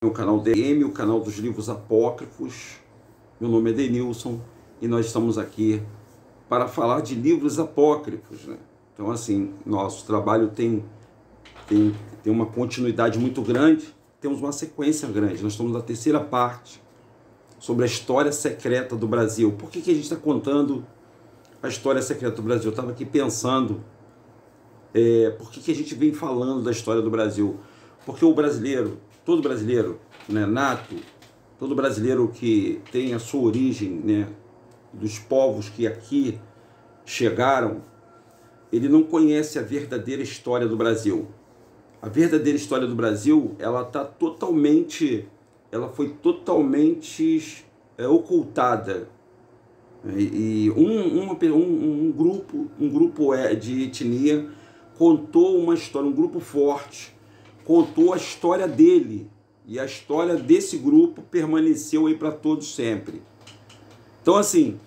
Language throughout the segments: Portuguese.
O canal DM, o canal dos livros apócrifos. Meu nome é Denilson e nós estamos aqui para falar de livros apócrifos, né? Então, assim, nosso trabalho tem uma continuidade muito grande, temos uma sequência grande. Nós estamos na terceira parte sobre a história secreta do Brasil. Por que a gente está contando a história secreta do Brasil? Eu estava aqui pensando, por que a gente vem falando da história do Brasil? Porque o brasileiro, todo brasileiro, né, nato, todo brasileiro que tem a sua origem, né, dos povos que aqui chegaram, ele não conhece a verdadeira história do Brasil. A verdadeira história do Brasil, ela foi totalmente ocultada. E um grupo de etnia contou uma história, um grupo forte contou a história dele, e a história desse grupo permaneceu aí para todos sempre. Então, assim,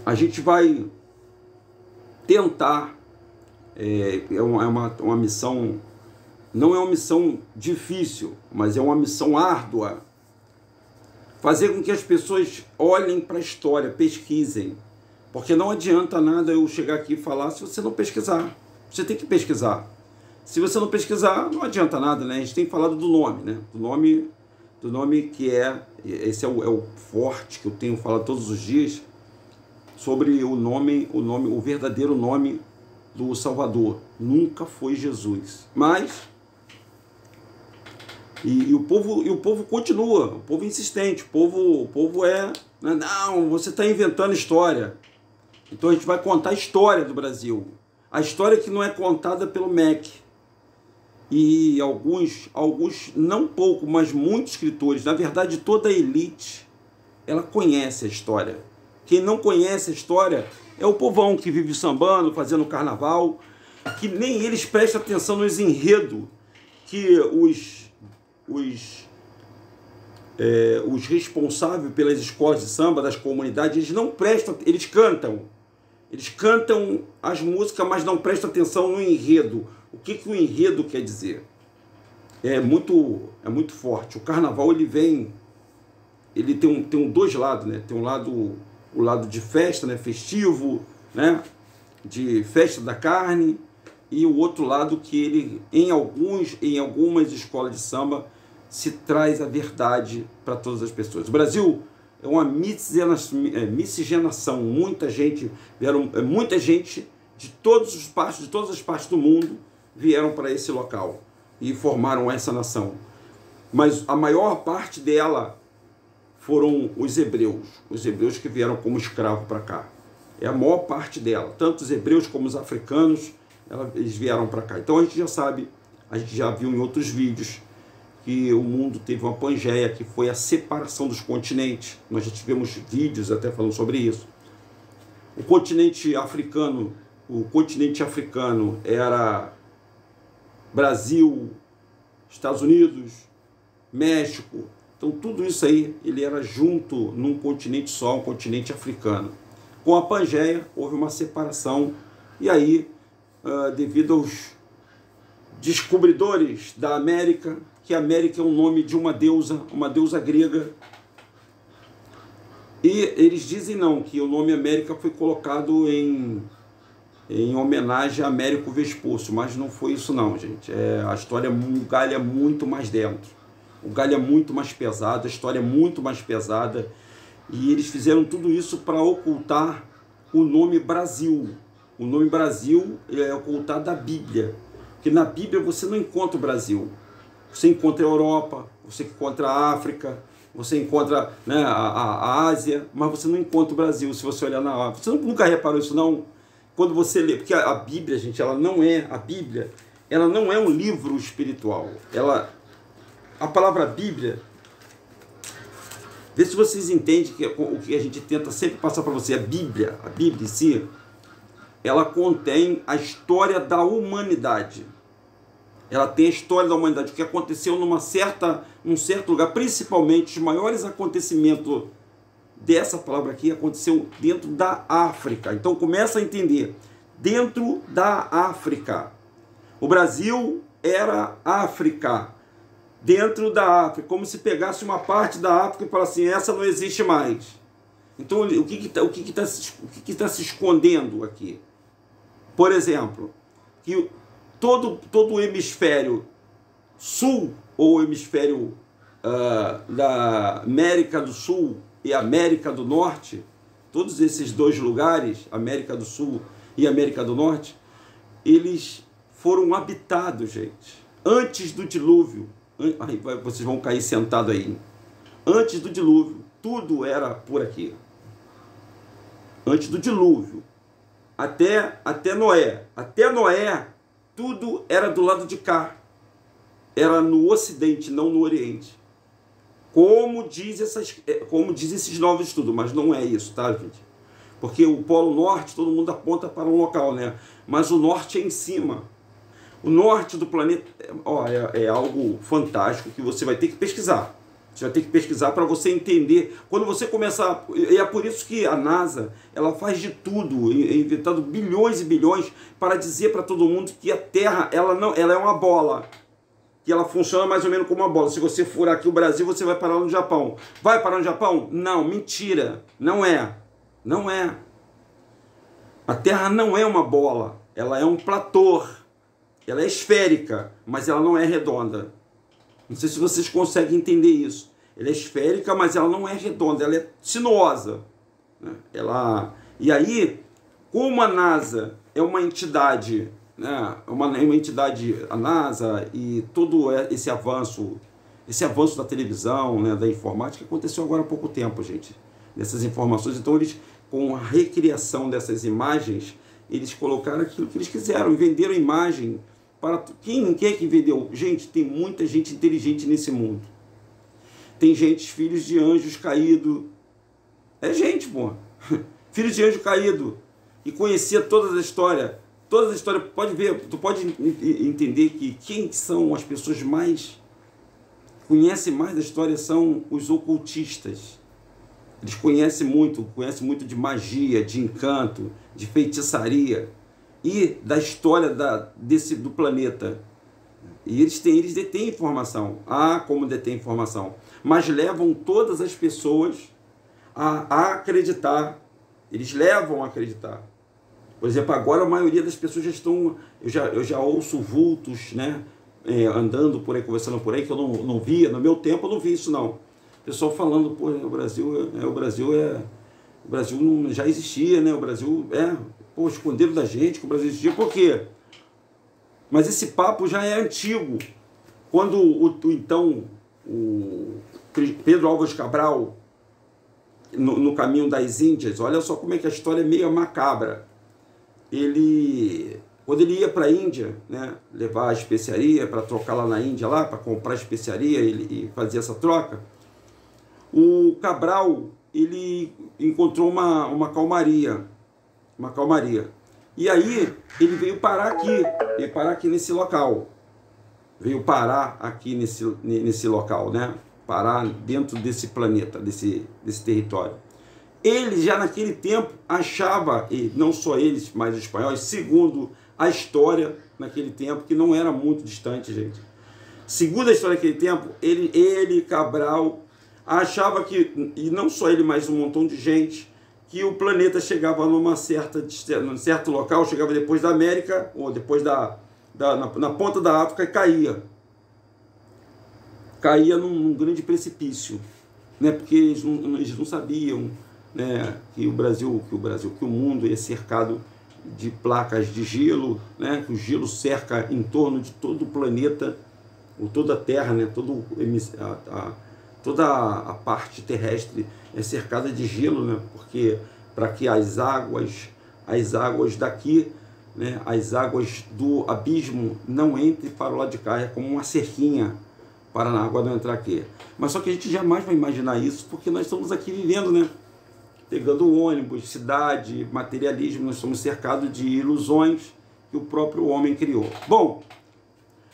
a gente vai tentar, uma missão, não é uma missão difícil, mas é uma missão árdua, fazer com que as pessoas olhem para a história, pesquisem, porque não adianta nada eu chegar aqui e falar se você não pesquisar. Você tem que pesquisar. Se você não pesquisar, não adianta nada, né? A gente tem falado do nome, né? Do nome que esse é o forte que eu tenho falado todos os dias, sobre o verdadeiro nome do Salvador. Nunca foi Jesus. Mas o povo continua, o povo é insistente, o povo não, você está inventando história. Então a gente vai contar a história do Brasil, a história que não é contada pelo MEC. E alguns, não pouco, mas muitos escritores, na verdade toda a elite, ela conhece a história. Quem não conhece a história é o povão que vive sambando, fazendo carnaval, que nem eles prestam atenção nos enredos que os responsáveis pelas escolas de samba, das comunidades, eles não prestam, eles cantam as músicas, mas não prestam atenção no enredo. O que o enredo quer dizer? É muito forte. O carnaval, ele tem dois lados, né? Tem o lado de festa, né? Festivo, né? De festa da carne, e o outro lado que ele, em algumas escolas de samba, se traz a verdade para todas as pessoas. O Brasil é uma miscigenação, muita gente de todas as partes do mundo vieram para esse local e formaram essa nação. Mas a maior parte dela foram os hebreus que vieram como escravos para cá. É a maior parte dela, tanto os hebreus como os africanos, eles vieram para cá. Então a gente já sabe, a gente já viu em outros vídeos, que o mundo teve uma Pangeia, que foi a separação dos continentes. Nós já tivemos vídeos até falando sobre isso. O continente africano era Brasil, Estados Unidos, México. Então tudo isso aí, ele era junto num continente só, um continente africano. Com a Pangeia houve uma separação, e aí, devido aos descobridores da América, que a América é o nome de uma deusa grega, e eles dizem que o nome América foi colocado em homenagem a Américo Vespúcio, mas não foi isso não, gente. A história galha muito mais dentro, o galho é muito mais pesado, a história é muito mais pesada, e eles fizeram tudo isso para ocultar o nome Brasil. O nome Brasil é ocultado da Bíblia, porque na Bíblia você não encontra o Brasil. Você encontra a Europa, você encontra a África, você encontra, né, a Ásia, mas você não encontra o Brasil. Se você olhar na África, você nunca reparou isso não? Quando você lê, porque a Bíblia, gente, ela não é um livro espiritual. A palavra Bíblia, vê se vocês entendem o que a gente tenta sempre passar para você. A Bíblia em si, ela contém a história da humanidade. Ela tem a história da humanidade, o que aconteceu num certo lugar, principalmente os maiores acontecimentos dessa palavra aqui aconteceu dentro da África. Então começa a entender, dentro da África. O Brasil era África. dentro da África, como se pegasse uma parte da África e falasse assim, essa não existe mais. Então, o que está se escondendo aqui? Por exemplo, que todo o hemisfério sul, ou hemisfério da América do Sul e América do Norte, todos esses dois lugares, América do Sul e América do Norte, eles foram habitados, gente, antes do dilúvio. Aí vocês vão cair sentado aí. Antes do dilúvio, tudo era por aqui. Antes do dilúvio, até Noé. Até Noé, tudo era do lado de cá. Era no Ocidente, não no Oriente. Como diz esses novos estudos, mas não é isso, tá, gente? Porque o Polo Norte, todo mundo aponta para um local, né? Mas o Norte é em cima. O Norte do planeta é algo fantástico que você vai ter que pesquisar. Você vai ter que pesquisar para você entender. Quando você começar... E é por isso que a NASA, ela faz de tudo, inventando bilhões e bilhões, para dizer para todo mundo que a Terra, ela é uma bola. Que ela funciona mais ou menos como uma bola. Se você for aqui o Brasil, você vai parar no Japão. Vai parar no Japão? Não, mentira. Não é. Não é. A Terra não é uma bola. Ela é um platô. Ela é esférica, mas ela não é redonda. Não sei se vocês conseguem entender isso. Ela é esférica, mas ela não é redonda. Ela é sinuosa. E aí, como a NASA é uma entidade... uma entidade, a NASA, e todo esse avanço da televisão, da informática, aconteceu agora há pouco tempo, gente, dessas informações. Então eles, com a recriação dessas imagens, eles colocaram aquilo que eles quiseram e venderam imagem para... Quem é que vendeu? Gente, tem muita gente inteligente nesse mundo. Tem gente, filhos de anjos caídos. É gente, pô. Filhos de anjo caído. E conhecia toda a história. Toda a história, pode ver, tu pode entender que quem são as pessoas mais, conhecem mais da história são os ocultistas. Eles conhecem muito de magia, de encanto, de feitiçaria e da história do planeta. E eles detêm informação. Como detêm informação. Mas levam todas as pessoas a acreditar. Eles levam a acreditar. Por exemplo, agora a maioria das pessoas já estão... Eu já ouço vultos, andando por aí, conversando por aí, que eu não via. No meu tempo eu não vi isso, não. O pessoal falando, pô, o Brasil não, já existia, né? O Brasil esconderam da gente que o Brasil existia. Por quê? Mas esse papo já é antigo. Quando o Pedro Álvares Cabral, no caminho das Índias, olha só como é que a história é meio macabra. Quando ele ia para a Índia, levar a especiaria para trocar lá na Índia, para comprar especiaria e fazer essa troca, o Cabral, ele encontrou uma calmaria. E aí ele veio parar aqui nesse local. Veio parar aqui nesse local, parar dentro desse planeta, desse território. Ele já naquele tempo achava, e não só eles, mas os espanhóis, segundo a história naquele tempo, que não era muito distante, gente. Segundo a história naquele tempo, ele Cabral, achava que, e não só ele, mas um montão de gente, que o planeta chegava num certo local, chegava depois da América, ou depois na ponta da África, e caía. Caía num grande precipício, porque eles não sabiam, que o mundo é cercado de placas de gelo, que o gelo cerca em torno de todo o planeta, ou toda a Terra, toda a parte terrestre é cercada de gelo, porque para que as águas daqui, as águas do abismo não entrem para o lado de cá, é como uma cerquinha para a água não entrar aqui. Mas só que a gente jamais vai imaginar isso, porque nós estamos aqui vivendo, pegando ônibus, cidade, materialismo, nós somos cercados de ilusões que o próprio homem criou. Bom,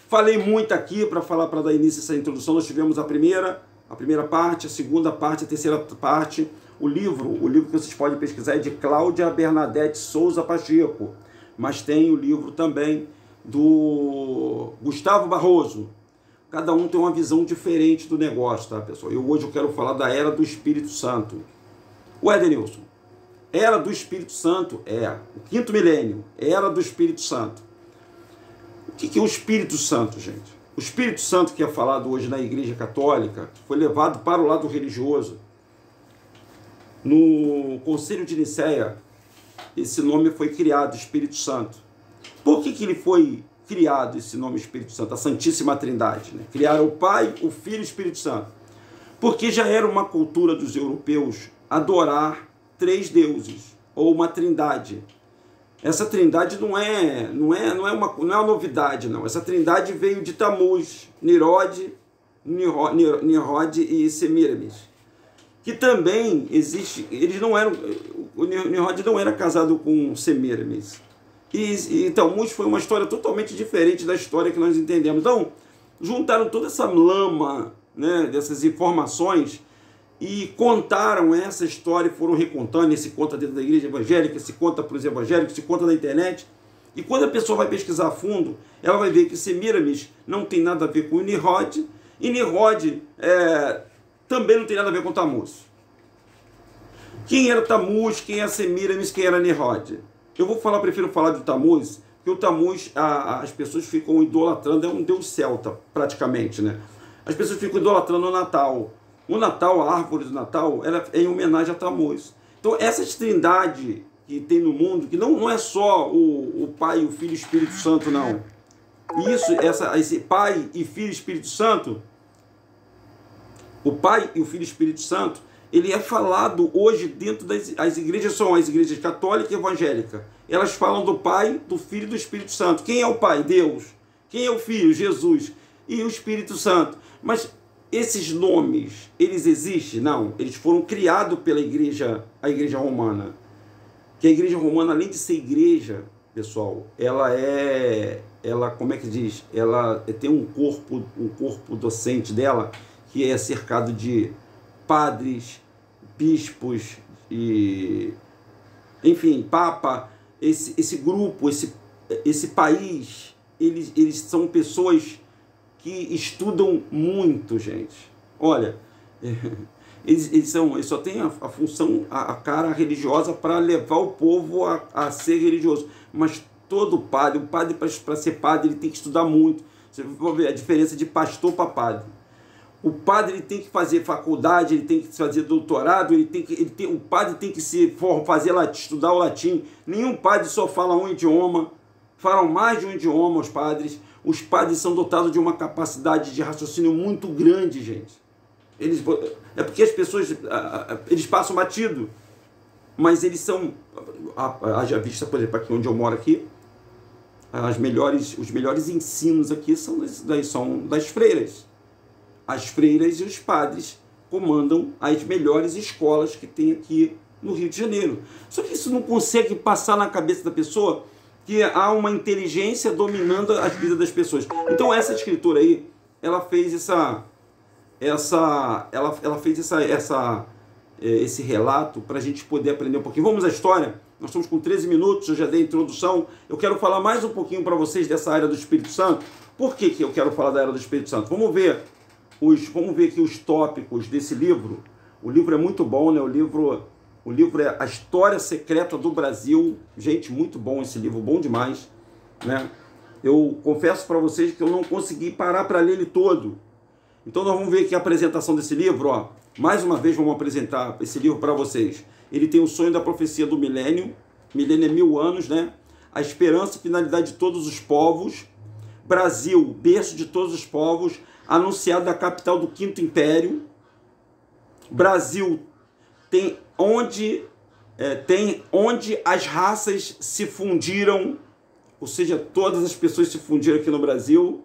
falei muito aqui para dar início a essa introdução. Nós tivemos a primeira parte, a segunda parte, a terceira parte. O livro que vocês podem pesquisar é de Cláudia Bernadette Souza Pacheco, mas tem o livro também do Gustavo Barroso, Cada um tem uma visão diferente do negócio, tá, pessoal? Hoje eu quero falar da Era do Espírito Santo. O Edenilson, Era do Espírito Santo o quinto milênio, Era do Espírito Santo. O que é o Espírito Santo, gente? O Espírito Santo que é falado hoje na Igreja Católica foi levado para o lado religioso. No Concílio de Nicéia, esse nome foi criado, Espírito Santo. Por que ele foi criado, esse nome Espírito Santo? A Santíssima Trindade, né? Criaram o Pai, o Filho e o Espírito Santo. Porque já era uma cultura dos europeus adorar 3 deuses, ou uma trindade. Essa trindade não é uma novidade, não. Essa trindade veio de Tammuz, Nimrod e Semiramis. Que também existe, eles não eram, o Nimrod não era casado com Semiramis. E Tammuz foi uma história totalmente diferente da história que nós entendemos. Então, juntaram toda essa lama, né, dessas informações e contaram essa história e foram recontando. Se conta dentro da igreja evangélica, se conta para os evangélicos, se conta na internet. E quando a pessoa vai pesquisar a fundo, ela vai ver que Semiramis não tem nada a ver com o Nimrod, e Nimrod também não tem nada a ver com Tammuz. Quem era Tammuz, quem era Semiramis, quem era Nimrod? Eu prefiro falar de Tammuz, porque o Tammuz, as pessoas ficam idolatrando, é um deus celta, praticamente, né? As pessoas ficam idolatrando o Natal. O Natal, a árvore do Natal, ela é em homenagem a Tammuz. Então, essa trindade que tem no mundo, que não é só o Pai, o Filho e o Espírito Santo, não. Esse Pai e Filho e Espírito Santo, o Pai e o Filho e Espírito Santo, ele é falado hoje dentro das igrejas, são as igrejas católica e evangélica. Elas falam do Pai, do Filho e do Espírito Santo. Quem é o Pai? Deus. Quem é o Filho? Jesus. E o Espírito Santo. Mas esses nomes, eles existem? Não. Eles foram criados pela igreja, a igreja romana. Que a igreja romana, além de ser igreja, pessoal, ela como é que diz? Ela tem um corpo docente dela, que é cercado de padres, bispos, e, enfim, papa. Esse grupo, esse país, eles são pessoas que estudam muito, gente. Olha, eles só têm a função, a cara religiosa para levar o povo a ser religioso. Mas todo padre, o padre para ser padre, ele tem que estudar muito. Você vai ver a diferença de pastor para padre. O padre ele tem que fazer faculdade, ele tem que fazer doutorado, o padre tem que estudar o latim. Nenhum padre só fala um idioma, falam mais de um idioma os padres. Os padres são dotados de uma capacidade de raciocínio muito grande, gente. É porque as pessoas, eles passam batido, mas eles são, haja vista, por exemplo, aqui onde eu moro aqui, os melhores ensinos aqui são das freiras. As freiras e os padres comandam as melhores escolas que tem aqui no Rio de Janeiro. Só que isso não consegue passar na cabeça da pessoa que há uma inteligência dominando as vidas das pessoas. Então essa escritora aí, ela fez esse relato para a gente poder aprender um pouquinho. Vamos à história? Nós estamos com 13 minutos, eu já dei a introdução. Eu quero falar mais um pouquinho para vocês dessa Era do Espírito Santo. Por que eu quero falar da Era do Espírito Santo? Vamos ver aqui os tópicos desse livro. O livro é muito bom, né? O livro é A História Secreta do Brasil. Gente, muito bom esse livro, bom demais, né? Eu confesso para vocês que eu não consegui parar para ler ele todo. Então nós vamos ver aqui a apresentação desse livro, ó. Mais uma vez vamos apresentar esse livro para vocês. Ele tem o sonho da profecia do milênio. Milênio é 1000 anos, né? A esperança e finalidade de todos os povos. Brasil, berço de todos os povos. Anunciado da capital do Quinto Império. Brasil tem onde as raças se fundiram, ou seja, todas as pessoas se fundiram aqui no Brasil.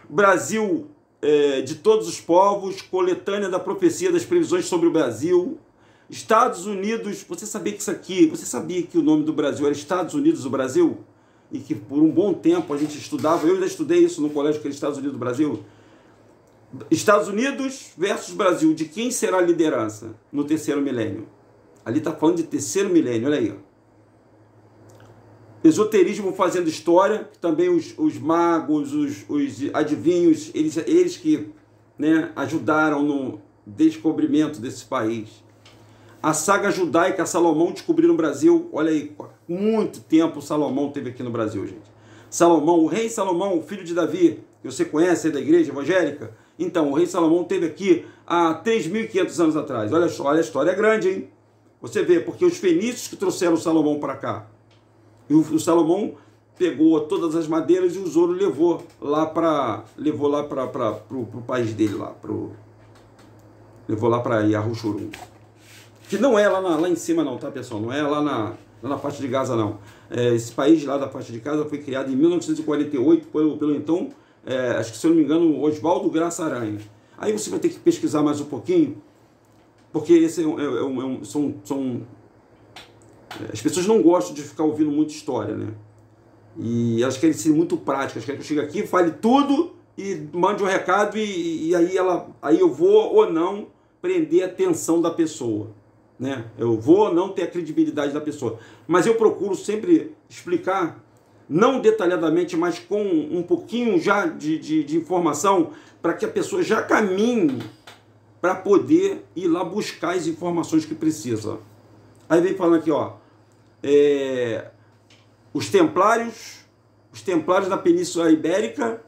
Brasil de todos os povos, coletânea da profecia das previsões sobre o Brasil. Estados Unidos, você sabia que o nome do Brasil era Estados Unidos do Brasil? E que por um bom tempo a gente estudava, eu ainda estudei isso no colégio, que era Estados Unidos do Brasil. Estados Unidos versus Brasil, de quem será a liderança no terceiro milênio? Ali está falando de terceiro milênio, olha aí. esoterismo fazendo história, também os magos, os adivinhos, eles que, né, ajudaram no descobrimento desse país. A saga judaica, Salomão descobriu no Brasil, olha aí, muito tempo Salomão teve aqui no Brasil, gente. Salomão, o rei Salomão, o filho de Davi, que você conhece aí da igreja evangélica, então, o rei Salomão teve aqui há 3.500 anos atrás. Olha só, olha a história é grande, hein? Você vê, porque os fenícios que trouxeram Salomão para cá. E o Salomão pegou todas as madeiras e usou, levou lá para o país dele, levou lá para Yahushurun. Que não é lá em cima não, tá, pessoal? Não é lá na faixa de Gaza, não. Esse país lá da faixa de Gaza foi criado em 1948 pelo então, acho que se eu não me engano, Oswaldo Graça Aranha. Aí você vai ter que pesquisar mais um pouquinho, porque esse as pessoas não gostam de ficar ouvindo muita história, né? E elas querem ser muito práticas, querem que eu chegue aqui, fale tudo e mande um recado e aí eu vou ou não prender a atenção da pessoa, né? Eu vou ou não ter a credibilidade da pessoa. Mas eu procuro sempre explicar, não detalhadamente, mas com um pouquinho já de informação, para que a pessoa já caminhe para poder ir lá buscar as informações que precisa. Aí vem falando aqui, ó, os templários na Península Ibérica,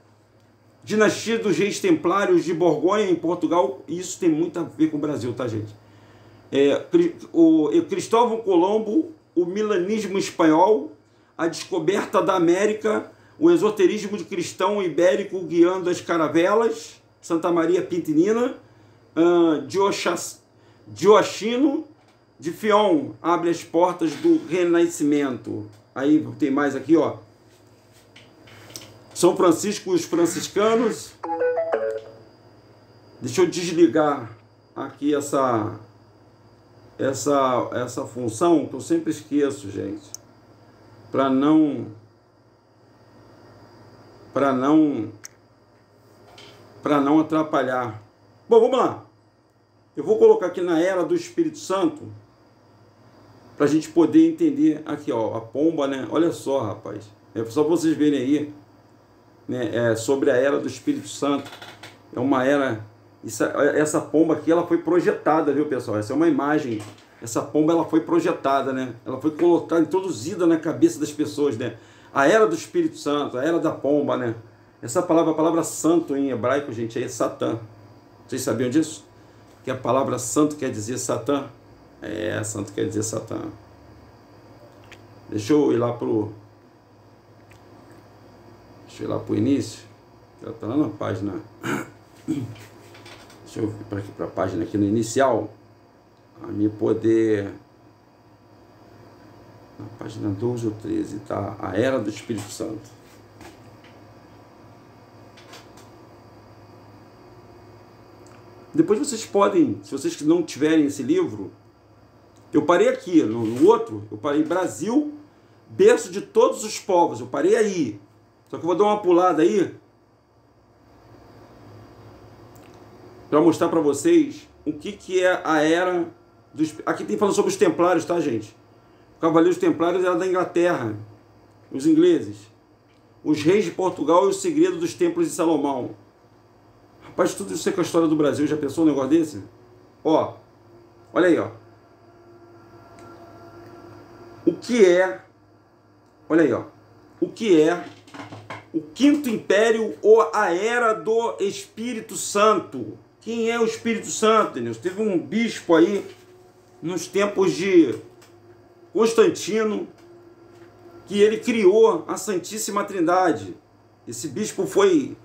dinastia dos reis templários de Borgonha em Portugal, e isso tem muito a ver com o Brasil, tá, gente? O Cristóvão Colombo, o milanismo espanhol, a descoberta da América, o esoterismo de cristão ibérico guiando as caravelas, Santa Maria Pintinina, Diochino de Fion abre as portas do Renascimento. Aí tem mais aqui, ó. São Francisco e os franciscanos. Deixa eu desligar aqui essa função que eu sempre esqueço, gente, para não atrapalhar. Bom, vamos lá. Eu vou colocar aqui na era do Espírito Santo para a gente poder entender aqui, ó, a pomba, né? Olha só, rapaz. É só vocês verem aí, né? Sobre a era do Espírito Santo. É uma era. Essa pomba aqui, ela foi projetada, viu, pessoal? Essa é uma imagem. Essa pomba, ela foi projetada, né? Ela foi colocada, introduzida na cabeça das pessoas, né? A era do Espírito Santo, a era da pomba, né? Essa palavra, a palavra santo em hebraico, gente, é Satã. Vocês sabiam disso? Que a palavra santo quer dizer Satã? Santo quer dizer Satã. Deixa eu ir lá pro início. Ela está lá na página. Deixa eu ir para aqui, para a página aqui no inicial. A me poder. Na página 12 ou 13, tá? A era do Espírito Santo. Depois vocês podem, se vocês não tiverem esse livro, eu parei aqui, no outro, eu parei Brasil, berço de todos os povos, eu parei aí. Só que eu vou dar uma pulada aí, para mostrar para vocês o que é a era dos... Aqui tem falando sobre os templários, tá, gente? O Cavaleiro dos Templários era da Inglaterra, os ingleses. Os reis de Portugal e o segredo dos templos de Salomão. Rapaz, tudo isso é com a história do Brasil. Já pensou um negócio desse? Ó, olha aí, ó. O que é... Olha aí, ó. O que é o Quinto Império ou a Era do Espírito Santo? Quem é o Espírito Santo, Denilson? Teve um bispo aí, nos tempos de Constantino, que ele criou a Santíssima Trindade. Esse bispo foi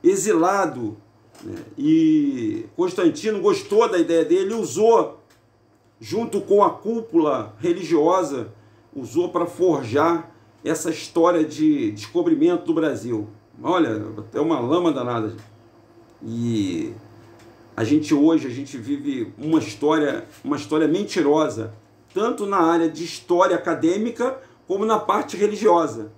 exilado, né? E Constantino gostou da ideia dele, usou, junto com a cúpula religiosa, usou para forjar essa história de descobrimento do Brasil. Olha, é uma lama danada. E hoje a gente vive uma história mentirosa, tanto na área de história acadêmica, como na parte religiosa.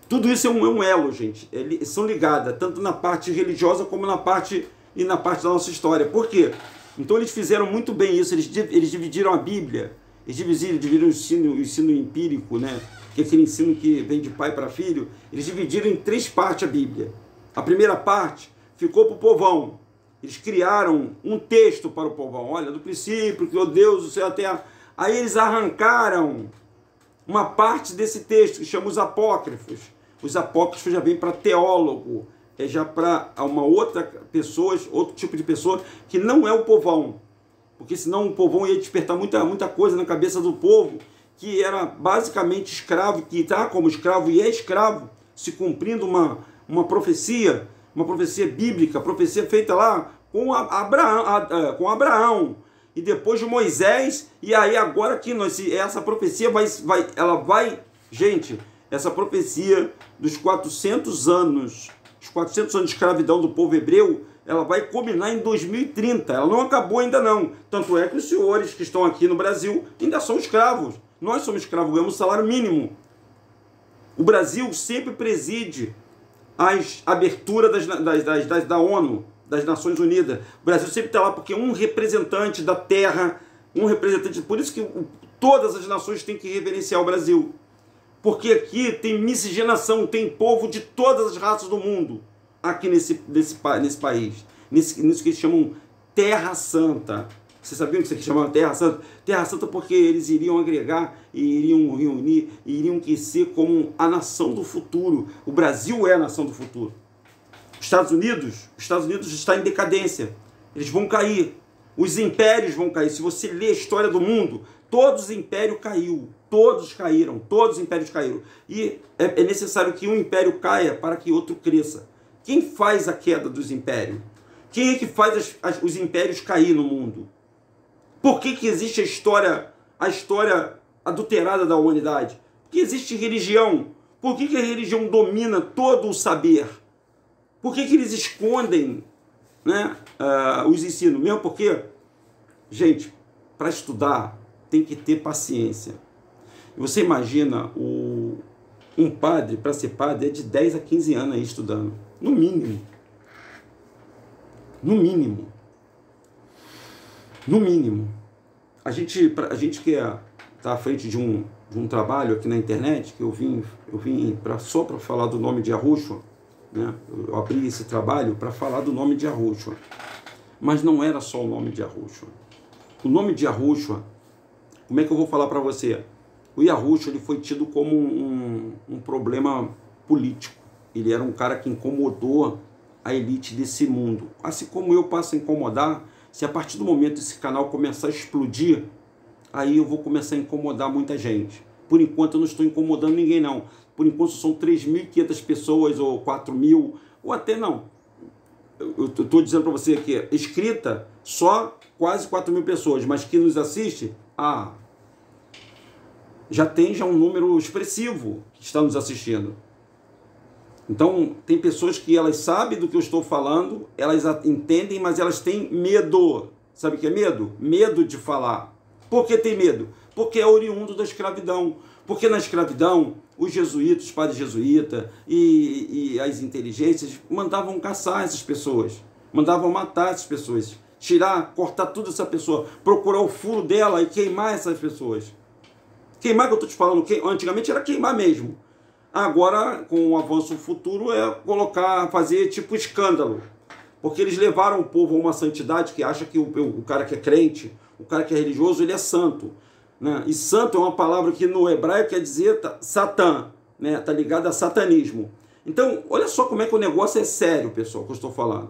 Tudo isso é um elo, gente. Eles são ligadas, tanto na parte religiosa como na parte da nossa história. Por quê? Então eles fizeram muito bem isso, eles dividiram a Bíblia, eles dividiram o ensino empírico, né? que é aquele ensino que vem de pai para filho, eles dividiram em 3 partes a Bíblia. A primeira parte ficou para o povão. Eles criaram um texto para o povão. Olha, do princípio, criou Deus, o céu e a terra. Aí eles arrancaram uma parte desse texto, que chama os apócrifos. Os apócrifos já vêm para teólogo, é já para uma outra pessoa, outro tipo de pessoa, que não é o povão. Porque senão o povão ia despertar muita coisa na cabeça do povo, que era basicamente escravo, que está como escravo e é escravo, se cumprindo uma profecia bíblica, profecia feita lá com Abraão, e depois de Moisés, e aí agora que essa profecia gente, essa profecia dos 400 anos de escravidão do povo hebreu, ela vai culminar em 2030, ela não acabou ainda não, tanto é que os senhores que estão aqui no Brasil ainda são escravos, nós somos escravos, ganhamos salário mínimo. O Brasil sempre preside as aberturas da ONU, das Nações Unidas. O Brasil sempre está lá porque um representante da terra, por isso que todas as nações têm que reverenciar o Brasil. Porque aqui tem miscigenação, tem povo de todas as raças do mundo, aqui nesse país, nisso que eles chamam Terra Santa. Vocês sabiam que isso aqui chamava Terra Santa? Terra Santa porque eles iriam agregar, e iriam reunir, e iriam crescer como a nação do futuro. O Brasil é a nação do futuro. Os Estados Unidos está em decadência. Eles vão cair. Os impérios vão cair. Se você ler a história do mundo, todos os impérios caíram. Todos caíram. Todos os impérios caíram. E é necessário que um império caia para que outro cresça. Quem faz a queda dos impérios? Quem é que faz os impérios cair no mundo? Por que existe a história adulterada da humanidade? Porque existe religião. Por que a religião domina todo o saber? Por que eles escondem, né, os ensinos? Mesmo porque, gente, para estudar tem que ter paciência. Você imagina um padre, para ser padre, é de 10 a 15 anos aí estudando. No mínimo. No mínimo. No mínimo. A gente que está à frente de um trabalho aqui na internet, que eu vim só para falar do nome de Yahushua, né? Eu abri esse trabalho para falar do nome de Yahushua. Mas não era só o nome de Yahushua. O nome de Yahushua, como é que eu vou falar para você? O Yahushua, ele foi tido como um problema político. Ele era um cara que incomodou a elite desse mundo. Assim como eu passo a incomodar, se a partir do momento esse canal começar a explodir, aí eu vou começar a incomodar muita gente. Por enquanto eu não estou incomodando ninguém não. Por enquanto são 3.500 pessoas, ou 4.000, ou até não. Eu estou dizendo para você aqui, escrita, só quase 4.000 pessoas, mas que nos assiste, já um número expressivo que está nos assistindo. Então, tem pessoas que elas sabem do que eu estou falando, elas entendem, mas elas têm medo. Sabe o que é medo? Medo de falar. Por que tem medo? Porque é oriundo da escravidão. Porque na escravidão, os jesuítas, os padres jesuítas e as inteligências mandavam caçar essas pessoas, mandavam matar essas pessoas, cortar tudo essa pessoa, procurar o furo dela e queimar essas pessoas. Queimar que eu estou te falando, antigamente era queimar mesmo. Agora, com o avanço futuro, fazer tipo escândalo. Porque eles levaram o povo a uma santidade que acha que o cara que é crente, o cara que é religioso, ele é santo. Né? E santo é uma palavra que no hebraico quer dizer satã, né? Tá ligado a satanismo. Então, olha só como é que o negócio é sério, pessoal, que eu estou falando.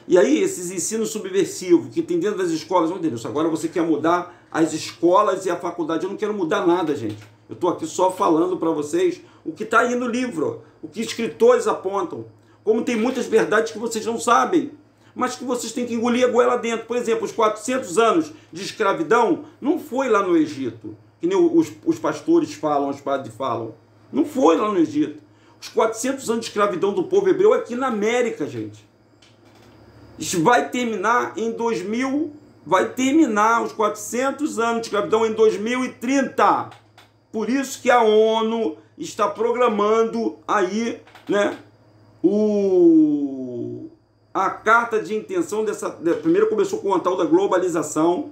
E aí, esses ensinos subversivos que tem dentro das escolas, meu Deus, agora você quer mudar as escolas e a faculdade. Eu não quero mudar nada, gente. Eu estou aqui só falando para vocês o que está aí no livro, o que escritores apontam. Como tem muitas verdades que vocês não sabem, mas que vocês têm que engolir a goela dentro. Por exemplo, os 400 anos de escravidão não foi lá no Egito, que nem os pastores falam, os padres falam. Não foi lá no Egito. Os 400 anos de escravidão do povo hebreu é aqui na América, gente. Isso vai terminar em 2000, vai terminar os 400 anos de escravidão em 2030. Por isso que a ONU está programando aí, né, a carta de intenção primeiro começou com o tal da globalização,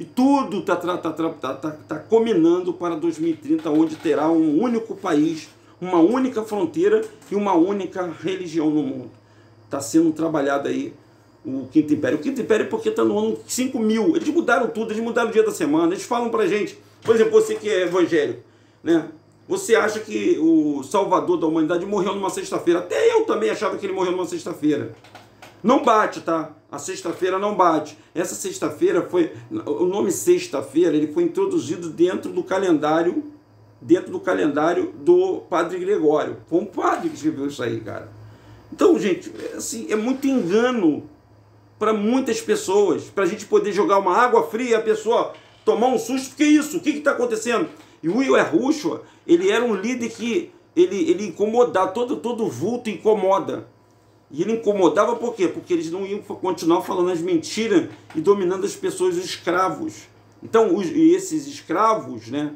E tudo tá combinando para 2030, onde terá um único país, uma única fronteira e uma única religião no mundo. Está sendo trabalhado aí o Quinto Império. O Quinto Império é porque está no ano 5000. Eles mudaram tudo, eles mudaram o dia da semana. Eles falam pra gente, por exemplo, você que é evangélico, né? Você acha que o Salvador da humanidade morreu numa sexta-feira. Até eu também achava que ele morreu numa sexta-feira. Não bate, tá? A sexta-feira não bate. Essa sexta-feira foi... O nome sexta-feira, ele foi introduzido dentro do calendário do Padre Gregório. Foi um padre que escreveu isso aí, cara. Então, gente, assim, é muito engano para muitas pessoas, para a gente poder jogar uma água fria, a pessoa tomar um susto. Que isso? O que está acontecendo? E o Yahushua, ele era um líder que ele incomodava, todo vulto incomoda. E ele incomodava por quê? Porque eles não iam continuar falando as mentiras e dominando as pessoas, os escravos. Então, esses escravos, né?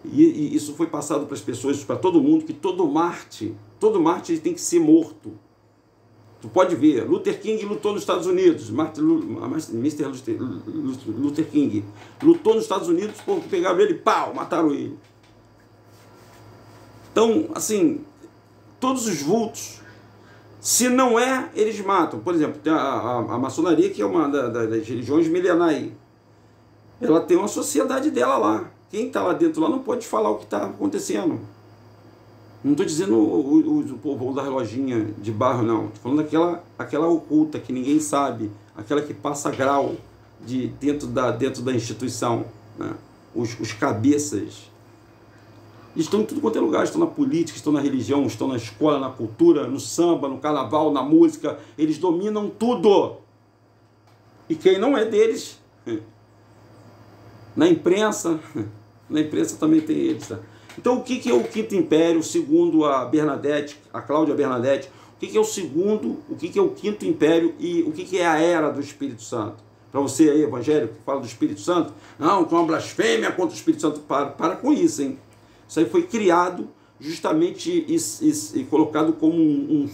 E isso foi passado para as pessoas, para todo mundo, que todo mártir ele tem que ser morto. Tu pode ver, Luther King lutou nos Estados Unidos, Mr. Luther King lutou nos Estados Unidos, porque pegaram ele, pau, mataram ele. Então, assim, todos os vultos, se não é, eles matam. Por exemplo, tem a maçonaria, que é uma das religiões milenares. Ela tem uma sociedade dela lá. Quem está lá dentro lá não pode falar o que está acontecendo. Não estou dizendo o povo da reloginha de barro, não. Estou falando aquela oculta, que ninguém sabe. Aquela que passa grau dentro da instituição. Né? Os cabeças. Estão em tudo quanto é lugar. Estão na política, estão na religião, estão na escola, na cultura, no samba, no carnaval, na música. Eles dominam tudo. E quem não é deles... Na imprensa também tem eles. Tá? Então, o que é o Quinto Império, segundo a Cláudia Bernadette? O que é o segundo, o que é o Quinto Império e o que é a Era do Espírito Santo? Para você aí, evangélico, que fala do Espírito Santo, não, que é uma blasfêmia contra o Espírito Santo. Para com isso, hein? Isso aí foi criado justamente e colocado como um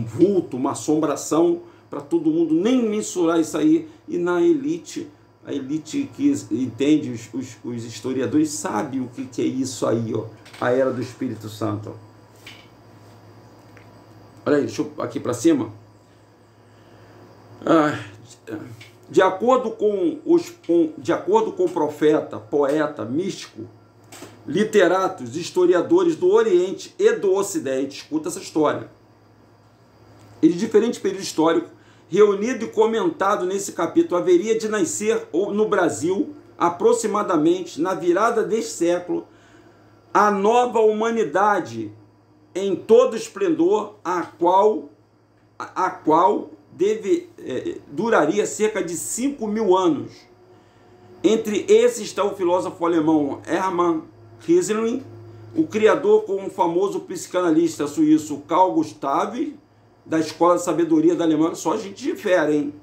vulto, uma assombração, para todo mundo nem mensurar isso aí. E na elite... A elite que entende, os historiadores, sabe o que é isso aí, ó, a Era do Espírito Santo. Olha aí, deixa eu aqui para cima. De acordo com o profeta, poeta, místico, literatos, historiadores do Oriente e do Ocidente, escuta essa história. E de diferentes períodos históricos, reunido e comentado nesse capítulo, haveria de nascer no Brasil, aproximadamente na virada deste século, a nova humanidade em todo esplendor, a qual duraria cerca de 5.000 anos. Entre esses está o filósofo alemão Hermann Hölderlin, o criador com o famoso psicanalista suíço Carl Gustav, da Escola de Sabedoria da Alemanha. Só gente difere, hein?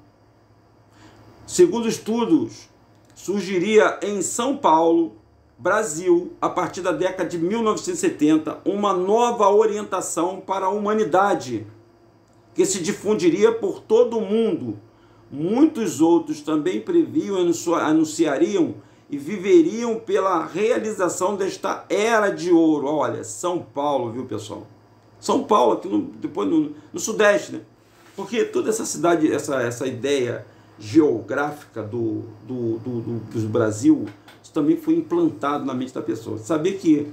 Segundo estudos, surgiria em São Paulo, Brasil, a partir da década de 1970, uma nova orientação para a humanidade, que se difundiria por todo o mundo. Muitos outros também previam, anunciariam e viveriam pela realização desta era de ouro. Olha, São Paulo, viu, pessoal? São Paulo, aqui depois no Sudeste, né? Porque toda essa cidade, essa ideia geográfica do Brasil, isso também foi implantado na mente da pessoa. Saber que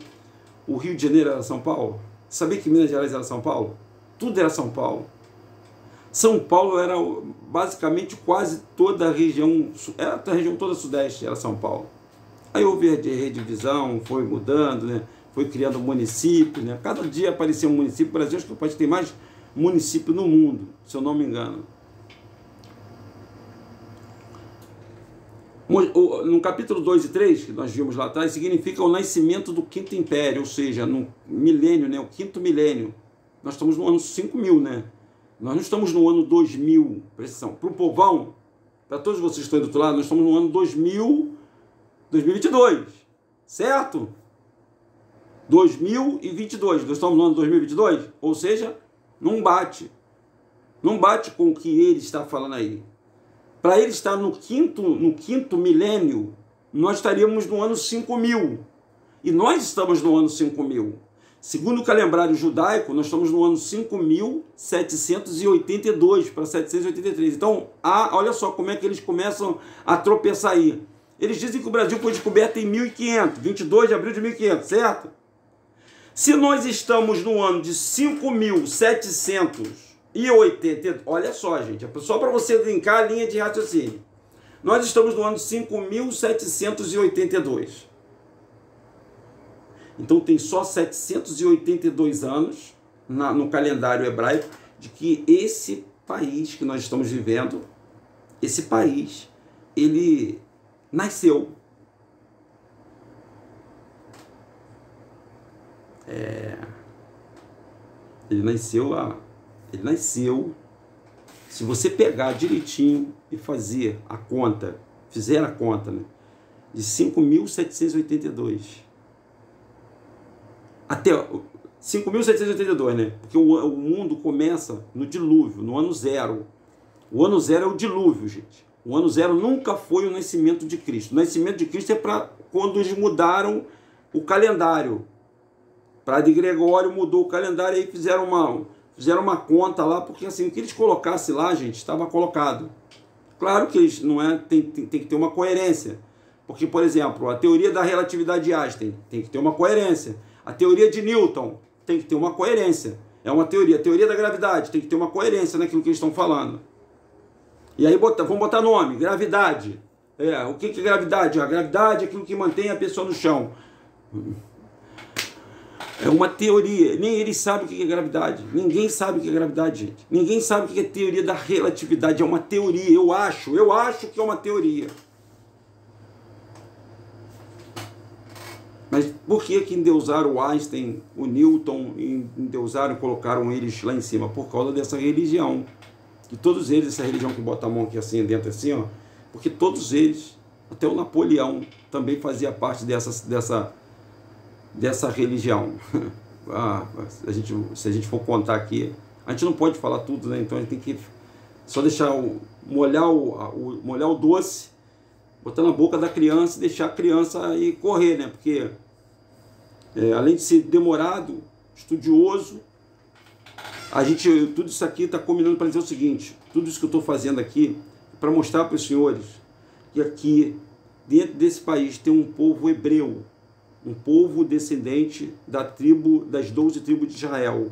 o Rio de Janeiro era São Paulo? Saber que Minas Gerais era São Paulo? Tudo era São Paulo. São Paulo era basicamente quase toda a região, a região toda Sudeste era São Paulo. Aí houve a redivisão, foi mudando, né? Foi criando municípios, né? Cada dia aparecia um município. O Brasil acho que pode ter mais município no mundo, se eu não me engano. No capítulo 2 e 3, que nós vimos lá atrás, significa o nascimento do Quinto Império, ou seja, no milênio, né? O quinto milênio. Nós estamos no ano 5.000, né? Nós não estamos no ano 2000, precisão. Para o povão, para todos vocês que estão aí do outro lado, nós estamos no ano 2022, certo? 2022, nós estamos no ano 2022, ou seja, não bate com o que ele está falando aí. Para ele estar no quinto milênio, nós estaríamos no ano 5000. E nós estamos no ano 5000. Segundo o calendário judaico, nós estamos no ano 5.782 para 783. Então, olha só como é que eles começam a tropeçar aí. Eles dizem que o Brasil foi descoberto em 1500, 22 de abril de 1500, certo? Se nós estamos no ano de 5.780, olha só, gente, só para você brincar a linha de raciocínio. Nós estamos no ano de 5.782. Então tem só 782 anos no calendário hebraico de que esse país que nós estamos vivendo, esse país, ele nasceu. Ele nasceu. Se você pegar direitinho e fizer a conta, né, de 5.782 até 5.782, né? Porque o mundo começa no dilúvio, no ano zero. O ano zero é o dilúvio, gente. O ano zero nunca foi o nascimento de Cristo. O nascimento de Cristo é para quando eles mudaram o calendário. Padre Gregório mudou o calendário e aí fizeram uma conta lá, porque assim, o que eles colocassem lá, gente, estava colocado. Claro que eles tem que ter uma coerência. Porque, por exemplo, a teoria da relatividade de Einstein tem que ter uma coerência. A teoria de Newton tem que ter uma coerência. É uma teoria. A teoria da gravidade tem que ter uma coerência naquilo que eles estão falando. E aí vamos botar nome, gravidade. O que é gravidade? A gravidade é aquilo que mantém a pessoa no chão. É uma teoria. Nem eles sabem o que é gravidade. Ninguém sabe o que é gravidade, gente. Ninguém sabe o que é teoria da relatividade. É uma teoria. Eu acho que é uma teoria. Mas por que endeusaram o Einstein, o Newton, endeusaram e colocaram eles lá em cima? Por causa dessa religião. E todos eles, essa religião que bota a mão aqui assim, dentro assim, ó, porque todos eles, até o Napoleão, também fazia parte dessa religião. Se a gente for contar aqui, a gente não pode falar tudo, né? Então a gente tem que só deixar molhar o doce, botar na boca da criança e deixar a criança aí correr, né? Porque além de ser demorado, estudioso, tudo isso aqui está combinando para dizer o seguinte: tudo isso que eu estou fazendo aqui para mostrar para os senhores que aqui dentro desse país tem um povo hebreu, um povo descendente das 12 tribos de Israel,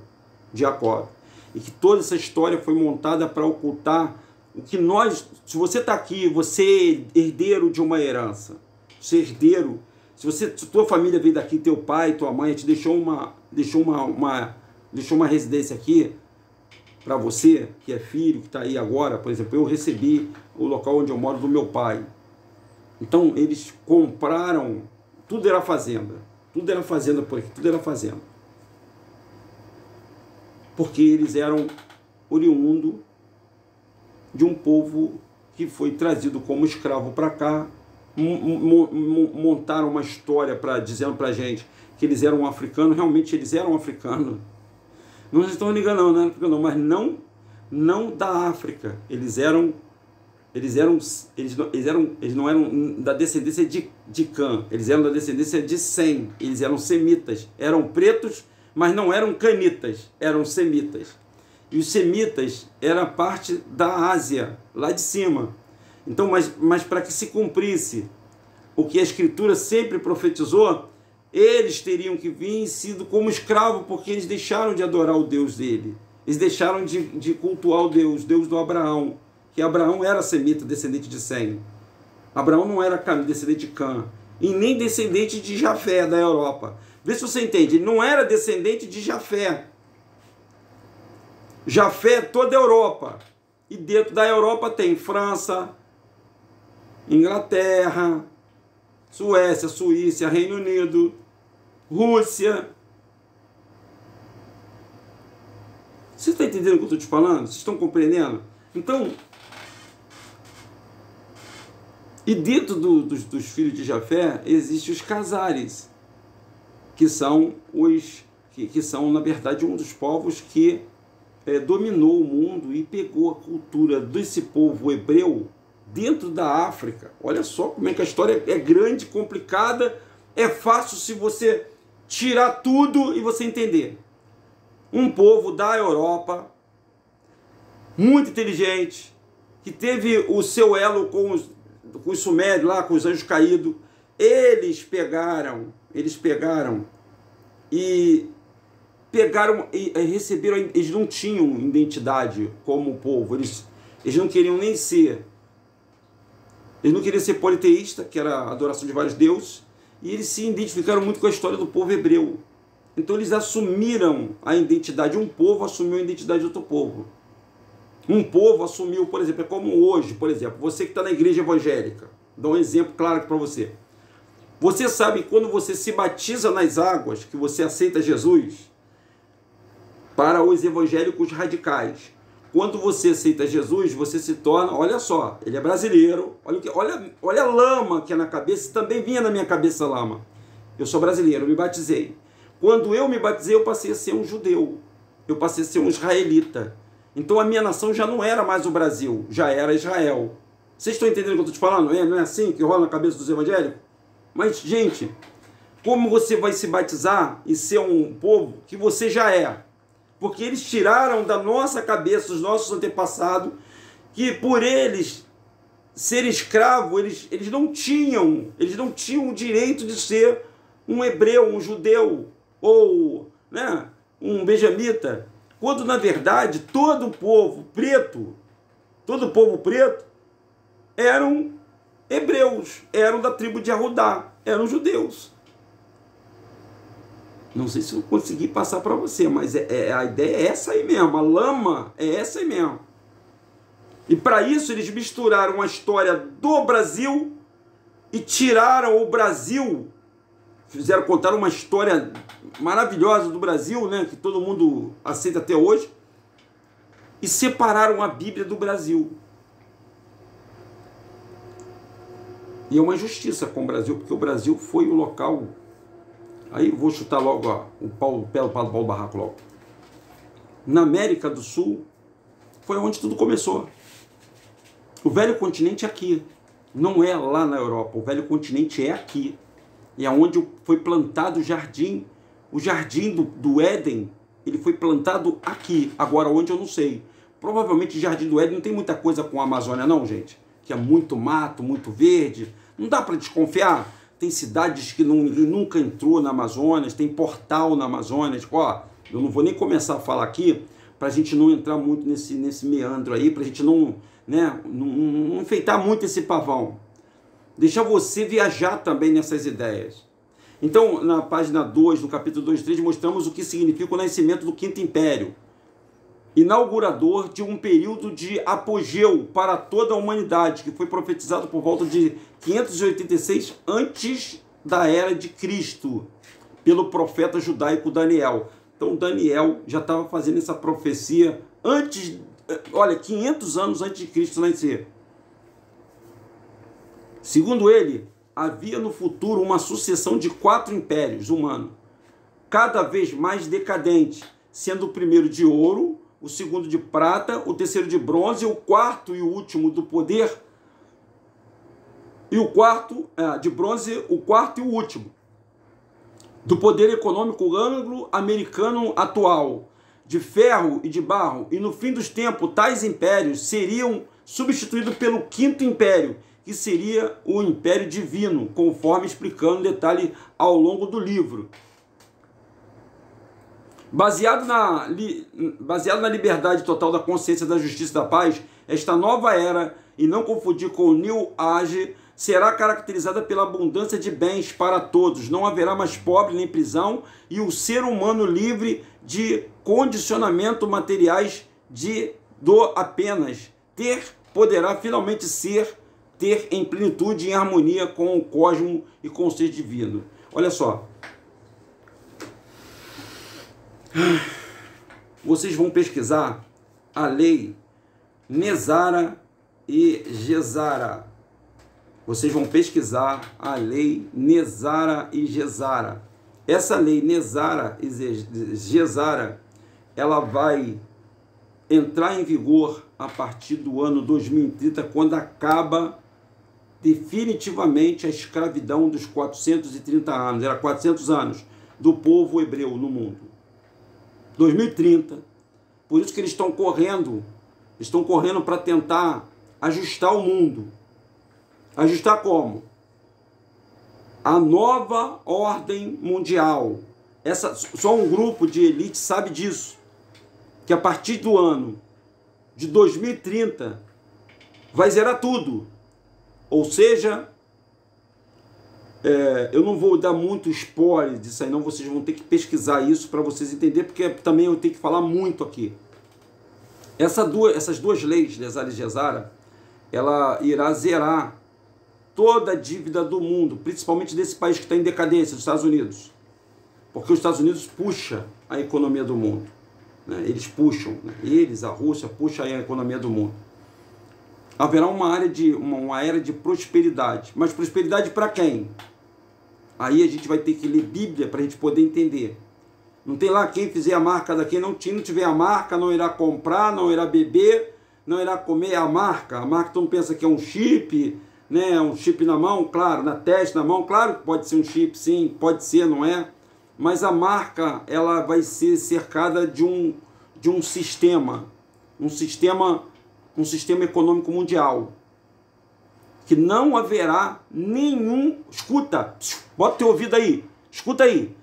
de Jacó, e que toda essa história foi montada para ocultar o que nós. Se você está aqui, você é herdeiro de uma herança, você é herdeiro. Se tua família veio daqui, teu pai, tua mãe te deixou uma residência aqui para você, que é filho, que está aí agora. Por exemplo, eu recebi o local onde eu moro do meu pai. Então eles compraram, tudo era fazenda por aqui, tudo era fazenda. Porque eles eram oriundos de um povo que foi trazido como escravo para cá, montaram uma história dizendo para a gente que eles eram africanos. Realmente eles eram africanos. Não estão ligando, não, africano, mas não da África. Eles não eram da descendência de Cã, eles eram da descendência de Sem, eles eram semitas, eram pretos, mas não eram canitas, eram semitas. E os semitas eram parte da Ásia, lá de cima. Então, mas para que se cumprisse o que a Escritura sempre profetizou, eles teriam que vir sido como escravo, porque eles deixaram de adorar o Deus dele. Eles deixaram de cultuar o Deus do Abraão, que Abraão era semita, descendente de Sem. Abraão não era descendente de Cã, e nem descendente de Jafé, da Europa. Vê se você entende, ele não era descendente de Jafé. Jafé é toda a Europa. E dentro da Europa tem França, Inglaterra, Suécia, Suíça, Reino Unido, Rússia. Você está entendendo o que eu estou te falando? Vocês estão compreendendo? Então, e dentro dos filhos de Jafé, existem os Casares, que são na verdade, um dos povos que dominou o mundo e pegou a cultura desse povo hebreu, dentro da África. Olha só como é que a história é grande, complicada, é fácil se você tirar tudo e você entender. Um povo da Europa, muito inteligente, que teve o seu elo com os sumérios lá, com os anjos caídos. Eles pegaram e receberam, eles não tinham identidade como povo, eles não queriam nem ser, eles não queriam ser politeísta, que era a adoração de vários deuses, e eles se identificaram muito com a história do povo hebreu. Então eles assumiram a identidade, um povo assumiu a identidade de outro povo. Um povo assumiu, por exemplo, é como hoje, por exemplo, você que está na igreja evangélica, dou um exemplo claro aqui para você. Você sabe quando você se batiza nas águas, que você aceita Jesus, para os evangélicos radicais. Quando você aceita Jesus, você se torna, olha só, ele é brasileiro, olha a lama que é na cabeça, também vinha na minha cabeça lama. Eu sou brasileiro, eu me batizei. Quando eu me batizei, eu passei a ser um judeu, eu passei a ser um israelita. Então a minha nação já não era mais o Brasil, já era Israel. Vocês estão entendendo o que eu estou te falando? Não é assim que rola na cabeça dos evangélicos? Mas, gente, como você vai se batizar e ser um povo que você já é? Porque eles tiraram da nossa cabeça, os nossos antepassados, que por eles serem escravos, eles não tinham o direito de ser um hebreu, um judeu, ou um benjamita, quando na verdade todo o povo preto eram hebreus, eram da tribo de Arudá, eram judeus. Não sei se eu consegui passar para você, mas a ideia é essa aí mesmo, a lama é essa aí mesmo. E para isso eles misturaram a história do Brasil e tiraram o Brasil, contaram uma história maravilhosa do Brasil, né, que todo mundo aceita até hoje, e separaram a Bíblia do Brasil. E é uma injustiça com o Brasil, porque o Brasil foi o local. Aí vou chutar logo o pé do Paulo Barraco logo. Na América do Sul foi onde tudo começou. O velho continente é aqui, não é lá na Europa. O velho continente é aqui. E é onde foi plantado o jardim do Éden. Ele foi plantado aqui. Agora onde eu não sei. Provavelmente o jardim do Éden não tem muita coisa com a Amazônia não, gente. Que é muito mato, muito verde. Não dá para desconfiar. Tem cidades que ninguém nunca entrou na Amazônia, tem portal na Amazônia. Ó, eu não vou nem começar a falar aqui, para a gente não entrar muito nesse meandro aí, para a gente não enfeitar muito esse pavão. Deixar você viajar também nessas ideias. Então, na página 2, no capítulo 2 e 3, mostramos o que significa o nascimento do Quinto Império, inaugurador de um período de apogeu para toda a humanidade, que foi profetizado por volta de 586 antes da era de Cristo, pelo profeta judaico Daniel. Então Daniel já estava fazendo essa profecia antes, 500 anos antes de Cristo nascer. Segundo ele, havia no futuro uma sucessão de 4 impérios humanos, cada vez mais decadentes, sendo o primeiro de ouro, o segundo de prata, o terceiro de bronze, o quarto e o último do poder, e o quarto de bronze, o quarto e o último do poder econômico anglo-americano atual, de ferro e de barro, e no fim dos tempos tais impérios seriam substituídos pelo Quinto Império, que seria o Império Divino, conforme explicando em detalhe ao longo do livro. Baseado na liberdade total da consciência, da justiça e da paz, esta nova era, e não confundir com o New Age, será caracterizada pela abundância de bens para todos. Não haverá mais pobre nem prisão, e o ser humano livre de condicionamento materiais apenas poderá finalmente ter em plenitude e em harmonia com o cosmos e com o ser divino. Olha só. Vocês vão pesquisar a lei Nezara e Gesara. Vocês vão pesquisar a lei Nezara e Gesara. Essa lei Nezara e Gesara, ela vai entrar em vigor a partir do ano 2030, quando acaba definitivamente a escravidão dos 430 anos, era 400 anos, do povo hebreu no mundo. 2030. Por isso que eles estão correndo para tentar ajustar o mundo. Ajustar como? A nova ordem mundial. Só um grupo de elite sabe disso. Que a partir do ano de 2030 vai zerar tudo. Ou seja, eu não vou dar muito spoiler disso aí, não. Vocês vão ter que pesquisar isso para vocês entenderem, porque também eu tenho que falar muito aqui. Essas duas leis, Lesar e Gesara, ela irá zerar toda a dívida do mundo, principalmente desse país que está em decadência, os Estados Unidos. Porque os Estados Unidos puxa a economia do mundo. Né? Eles puxam, né? A Rússia, puxa a economia do mundo. Haverá uma era de prosperidade. Mas prosperidade para quem? Aí a gente vai ter que ler Bíblia para a gente poder entender. Não tem lá quem fizer a marca daqui, não tiver a marca, não irá comprar, não irá beber, não irá comer a marca. A marca, todo mundo pensa que é um chip, né? Um chip na mão, claro, na testa, na mão, claro que pode ser um chip, sim, pode ser, não é? Mas a marca, ela vai ser cercada de um sistema econômico mundial, que não haverá nenhum, escuta, bota teu ouvido aí, escuta aí,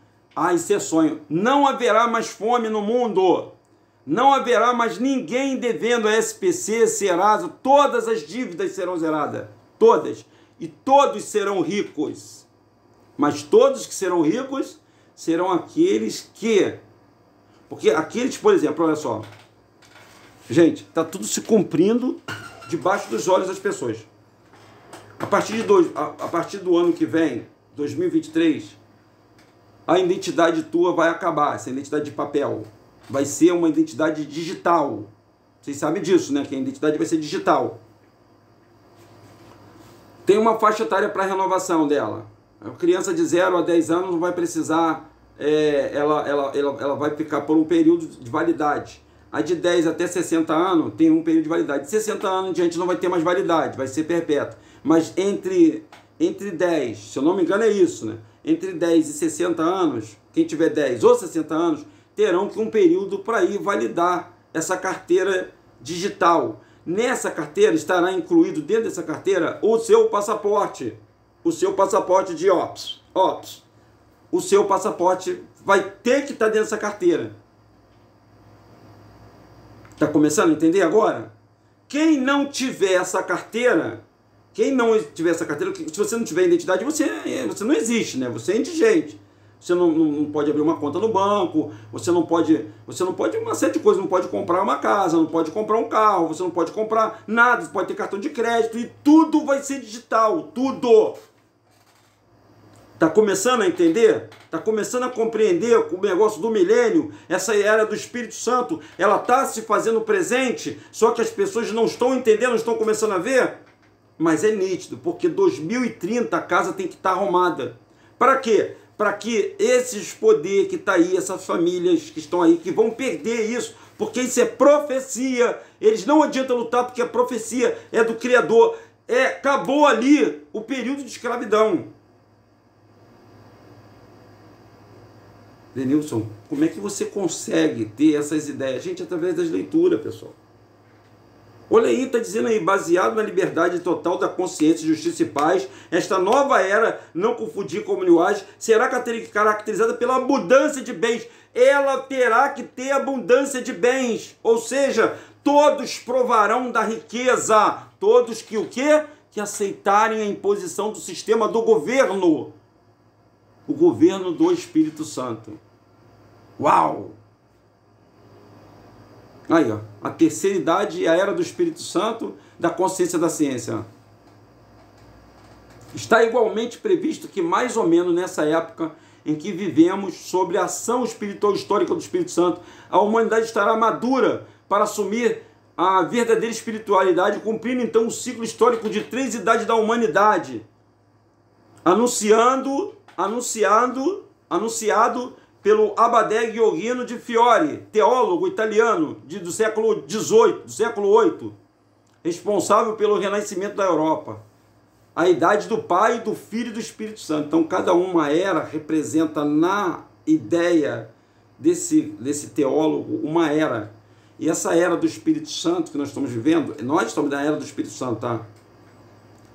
isso é sonho, não haverá mais fome no mundo, não haverá mais ninguém devendo a SPC, Serasa, todas as dívidas serão zeradas, todas, e todos serão ricos, mas todos que serão ricos serão aqueles que, porque aqueles, por exemplo, olha só, gente, está tudo se cumprindo debaixo dos olhos das pessoas. A partir do ano que vem, 2023, a identidade tua vai acabar, essa identidade de papel. Vai ser uma identidade digital. Vocês sabem disso, né? Que a identidade vai ser digital. Tem uma faixa etária para renovação dela. A criança de 0 a 10 anos não vai precisar, ela vai ficar por um período de validade. A de 10 até 60 anos tem um período de validade. De 60 anos em diante não vai ter mais validade, vai ser perpétua. Mas entre 10, se eu não me engano é isso, né? Entre 10 e 60 anos, quem tiver 10 ou 60 anos, terão que um período para ir validar essa carteira digital. Nessa carteira estará incluído dentro dessa carteira o seu passaporte. O seu passaporte de OPS. O seu passaporte vai ter que estar dentro dessa carteira. Está começando a entender agora? Quem não tiver essa carteira, se você não tiver identidade, você não existe, né? Você é indigente. Você não pode abrir uma conta no banco, você não pode uma série de coisas, não pode comprar uma casa, não pode comprar um carro, você não pode comprar nada, você pode ter cartão de crédito e tudo vai ser digital, tudo. Está começando a entender? Está começando a compreender o negócio do milênio? Essa era do Espírito Santo, ela está se fazendo presente, só que as pessoas não estão entendendo, não estão começando a ver? Mas é nítido, porque 2030 a casa tem que estar arrumada. Para quê? Para que esses poderes que estão aí, essas famílias que estão aí, que vão perder isso, porque isso é profecia, eles não adiantam lutar porque a profecia é do Criador. Acabou ali o período de escravidão. Denilson, como é que você consegue ter essas ideias? Gente, através das leituras, pessoal. Olha aí, está dizendo aí, baseado na liberdade total da consciência, justiça e paz, esta nova era, não confundir com linguagem, será caracterizada pela abundância de bens. Ela terá que ter abundância de bens. Ou seja, todos provarão da riqueza. Todos que o quê? Que aceitarem a imposição do sistema do governo. O governo do Espírito Santo. Uau! Aí, ó, a terceira idade e a era do Espírito Santo, da consciência da ciência. Está igualmente previsto que, mais ou menos nessa época em que vivemos, sobre a ação espiritual histórica do Espírito Santo, a humanidade estará madura para assumir a verdadeira espiritualidade, cumprindo então o ciclo histórico de 3 idades da humanidade, anunciado pelo Abadé Gheorghino de Fiore, teólogo italiano do século XVIII, do século VIII, responsável pelo renascimento da Europa. A idade do Pai, do Filho e do Espírito Santo. Então, cada uma era representa na ideia desse teólogo uma era. E essa era do Espírito Santo que nós estamos vivendo, nós estamos na era do Espírito Santo, tá?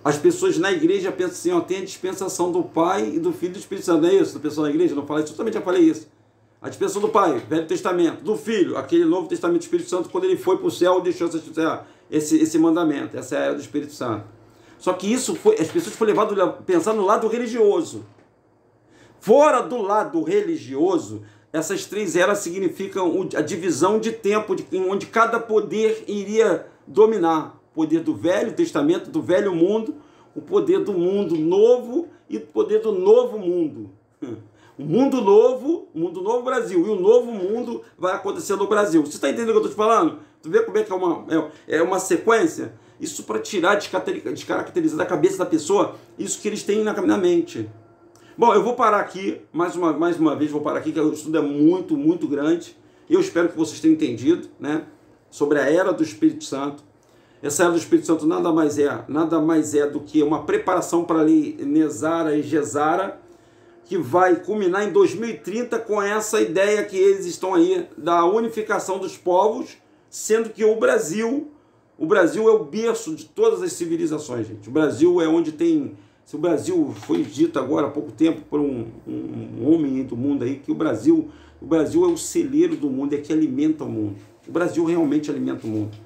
As pessoas na igreja pensam assim, ó, tem a dispensação do Pai e do Filho e do Espírito Santo, não é isso? A pessoa na igreja não fala isso, eu também já falei isso. A dispensação do Pai, Velho Testamento, do Filho, aquele Novo Testamento do Espírito Santo, quando ele foi para o céu, deixou esse mandamento, essa é a era do Espírito Santo. Só que isso foi, as pessoas foram levadas a pensar no lado religioso. Fora do lado religioso, essas três eras significam a divisão de tempo, onde cada poder iria dominar. O poder do Velho Testamento, do Velho Mundo, o poder do mundo novo e o poder do novo mundo. O mundo novo Brasil, e o novo mundo vai acontecer no Brasil. Você está entendendo o que eu estou te falando? Tu vê como é que é uma sequência? Isso para tirar, descaracterizar da cabeça da pessoa isso que eles têm na mente. Bom, eu vou parar aqui, mais uma vez vou parar aqui, que o estudo é muito, muito grande. Eu espero que vocês tenham entendido, né, sobre a era do Espírito Santo. Essa era do Espírito Santo nada mais é do que uma preparação para a lei Nezara e Gesara, que vai culminar em 2030 com essa ideia que eles estão aí da unificação dos povos, sendo que o Brasil é o berço de todas as civilizações, gente. O Brasil é onde tem... Se o Brasil foi dito agora há pouco tempo por um homem do mundo aí, que o Brasil é o celeiro do mundo, é que alimenta o mundo. O Brasil realmente alimenta o mundo.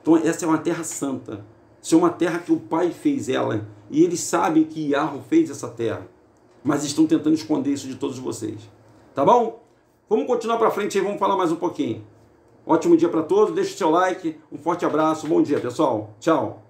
Então essa é uma terra santa. Isso é uma terra que o Pai fez ela. E eles sabem que Yahweh fez essa terra. Mas estão tentando esconder isso de todos vocês. Tá bom? Vamos continuar para frente aí, vamos falar mais um pouquinho. Ótimo dia para todos, deixa o seu like, um forte abraço, bom dia pessoal, tchau.